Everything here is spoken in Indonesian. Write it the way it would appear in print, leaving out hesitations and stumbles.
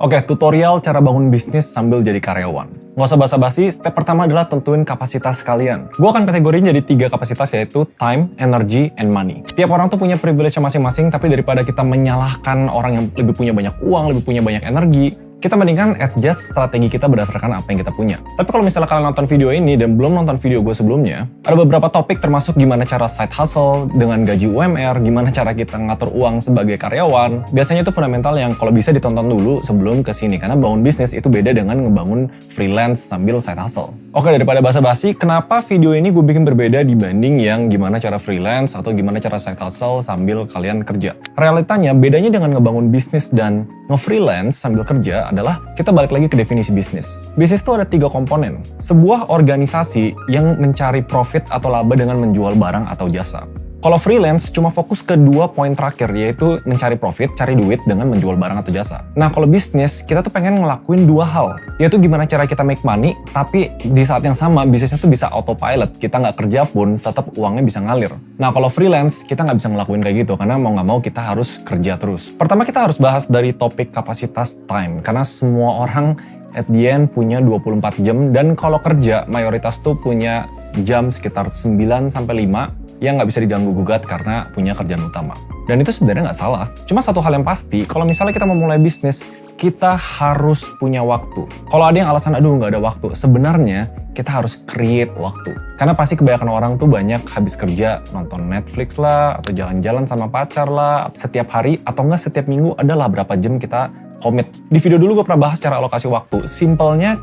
Oke, tutorial cara bangun bisnis sambil jadi karyawan. Nggak usah basa-basi, step pertama adalah tentuin kapasitas kalian. Gue akan kategoriin jadi 3 kapasitas, yaitu time, energy, and money. Tiap orang tuh punya privilege masing-masing, tapi daripada kita menyalahkan orang yang lebih punya banyak uang, lebih punya banyak energi, kita mendingan adjust strategi kita berdasarkan apa yang kita punya. Tapi kalau misalnya kalian nonton video ini dan belum nonton video gue sebelumnya, ada beberapa topik termasuk gimana cara side hustle dengan gaji UMR, gimana cara kita ngatur uang sebagai karyawan. Biasanya itu fundamental yang kalau bisa ditonton dulu sebelum kesini, karena bangun bisnis itu beda dengan ngebangun freelance sambil side hustle. Oke, daripada basa-basi, kenapa video ini gue bikin berbeda dibanding yang gimana cara freelance atau gimana cara side hustle sambil kalian kerja? Realitanya, bedanya dengan ngebangun bisnis dan nge-freelance sambil kerja adalah kita balik lagi ke definisi bisnis. Bisnis itu ada 3 komponen. Sebuah organisasi yang mencari profit atau laba dengan menjual barang atau jasa. Kalau freelance cuma fokus ke 2 poin terakhir, yaitu mencari profit, cari duit dengan menjual barang atau jasa. Nah, kalau bisnis, kita tuh pengen ngelakuin 2 hal, yaitu gimana cara kita make money, tapi di saat yang sama bisnisnya tuh bisa autopilot. Kita nggak kerja pun tetap uangnya bisa ngalir. Nah, kalau freelance, kita nggak bisa ngelakuin kayak gitu, karena mau nggak mau kita harus kerja terus. Pertama, kita harus bahas dari topik kapasitas time, karena semua orang at the end punya 24 jam, dan kalau kerja, mayoritas tuh punya jam sekitar 9-5 yang nggak bisa diganggu-gugat karena punya kerjaan utama. Dan itu sebenarnya nggak salah. Cuma satu hal yang pasti, kalau misalnya kita mau mulai bisnis, kita harus punya waktu. Kalau ada yang alasan, aduh nggak ada waktu, sebenarnya kita harus create waktu. Karena pasti kebanyakan orang tuh banyak habis kerja nonton Netflix lah, atau jalan-jalan sama pacar lah, setiap hari, atau nggak setiap minggu adalah berapa jam kita komit. Di video dulu gue pernah bahas cara alokasi waktu. Simpelnya,